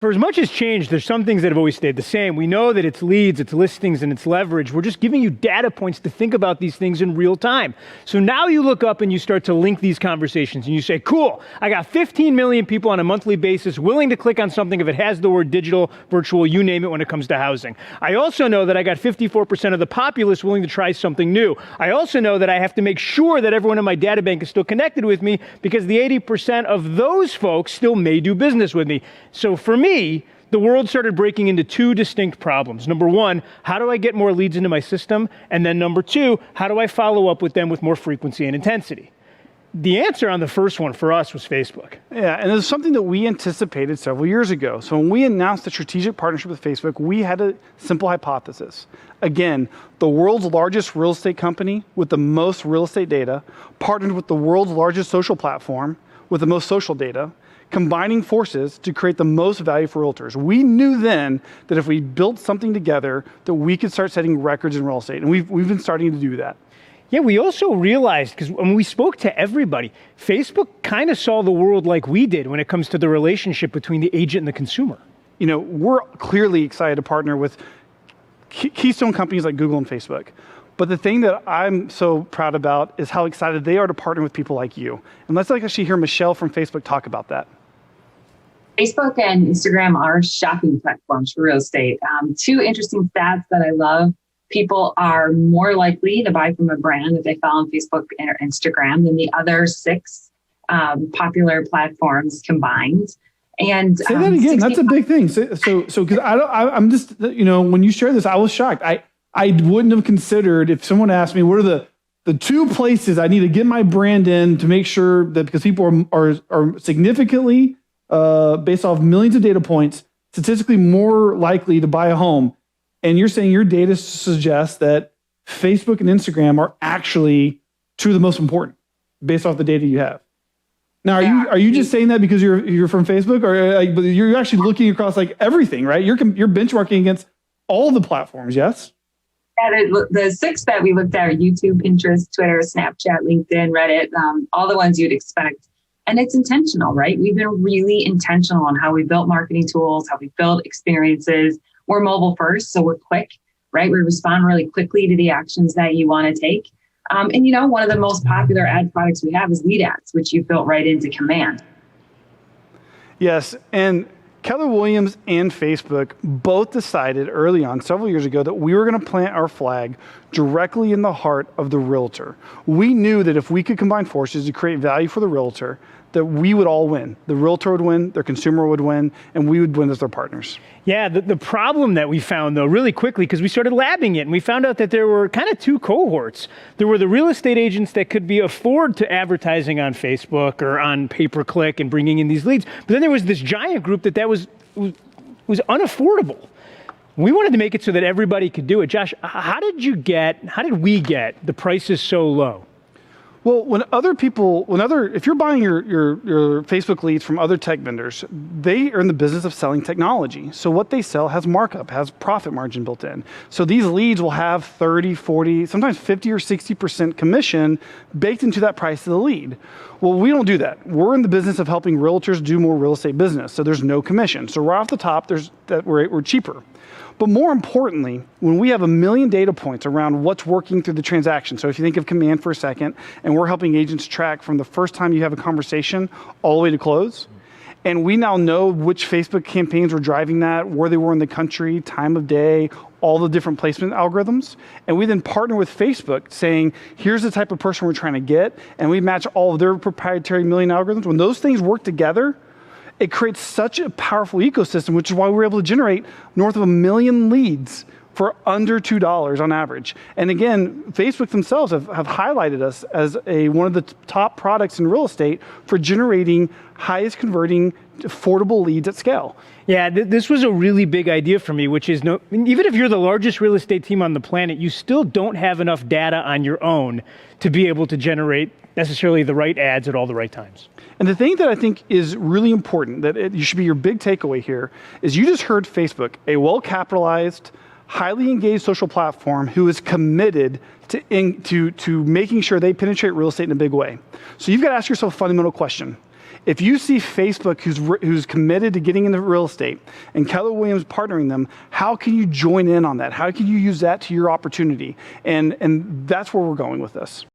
For as much as changed, there's some things that have always stayed the same. We know that it's leads, it's listings, and it's leverage. We're just giving you data points to think about these things in real time. So now you look up and you start to link these conversations and you say, cool, I got 15 million people on a monthly basis willing to click on something if it has the word digital, virtual, you name it when it comes to housing. I also know that I got 54% of the populace willing to try something new. I also know that I have to make sure that everyone in my data bank is still connected with me because the 80% of those folks still may do business with me. So for me, the world started breaking into two distinct problems. Number one, how do I get more leads into my system? And then number two, how do I follow up with them with more frequency and intensity? The answer on the first one for us was Facebook. Yeah, and it's something that we anticipated several years ago. So when we announced the strategic partnership with Facebook, we had a simple hypothesis. Again, the world's largest real estate company with the most real estate data partnered with the world's largest social platform with the most social data, combining forces to create the most value for realtors. We knew then that if we built something together, that we could start setting records in real estate, and we've been starting to do that. Yeah, we also realized, because when we spoke to everybody, Facebook kind of saw the world like we did when it comes to the relationship between the agent and the consumer. You know, we're clearly excited to partner with keystone companies like Google and Facebook. But the thing that I'm so proud about is how excited they are to partner with people like you. And let's actually hear Michelle from Facebook talk about that. Facebook and Instagram are shopping platforms for real estate. Two interesting stats that I love. People are more likely to buy from a brand if they follow on Facebook or Instagram than the other six popular platforms combined. And say that again. That's a big thing. So because I'm just, you know, when you share this, I was shocked. I wouldn't have considered if someone asked me what are the two places I need to get my brand in to make sure that because people are significantly based off millions of data points, statistically more likely to buy a home. And you're saying your data suggests that Facebook and Instagram are actually two of the most important based off the data you have. Now, are you just saying that because you're from Facebook, or you're actually looking across like everything, right? You're benchmarking against all the platforms, yes? Yeah, the six that we looked at are YouTube, Pinterest, Twitter, Snapchat, LinkedIn, Reddit, all the ones you'd expect. And it's intentional, right? We've been really intentional on how we built marketing tools, how we build experiences. We're mobile first, so we're quick, right? We respond really quickly to the actions that you want to take. And you know, one of the most popular ad products we have is lead ads, which you built right into Command. Yes, and Keller Williams and Facebook both decided early on, several years ago, that we were going to plant our flag directly in the heart of the realtor. We knew that if we could combine forces to create value for the realtor, that we would all win. The realtor would win, their consumer would win, and we would win as their partners. Yeah, the problem that we found, though, really quickly, because we started labbing it, and we found out that there were kind of two cohorts. There were the real estate agents that could afford to advertising on Facebook or on pay-per-click and bringing in these leads. But then there was this giant group that was unaffordable. We wanted to make it so that everybody could do it. Josh, how did we get the prices so low? Well, if you're buying your Facebook leads from other tech vendors, they are in the business of selling technology. So what they sell has markup, has profit margin built in. So these leads will have 30, 40, sometimes 50 or 60% commission baked into that price of the lead. Well, we don't do that. We're in the business of helping realtors do more real estate business. So there's no commission. So right off the top, we're cheaper. But more importantly, when we have 1 million data points around what's working through the transaction, so if you think of Command for a second, and we're helping agents track from the first time you have a conversation all the way to close, and we now know which Facebook campaigns were driving that, where they were in the country, time of day, all the different placement algorithms, and we then partner with Facebook saying, here's the type of person we're trying to get, and we match all of their proprietary million algorithms. When those things work together, it creates such a powerful ecosystem, which is why we're able to generate north of 1 million leads for under $2 on average. And again, Facebook themselves have highlighted us as one of the top products in real estate for generating highest converting affordable leads at scale. Yeah, this was a really big idea for me, which is even if you're the largest real estate team on the planet, you still don't have enough data on your own to be able to generate necessarily the right ads at all the right times. And the thing that I think is really important, you should be your big takeaway here, is you just heard Facebook, a well-capitalized, highly engaged social platform who is committed to making sure they penetrate real estate in a big way. So you've got to ask yourself a fundamental question. If you see Facebook who's committed to getting into real estate and Keller Williams partnering them, how can you join in on that? How can you use that to your opportunity? And that's where we're going with this.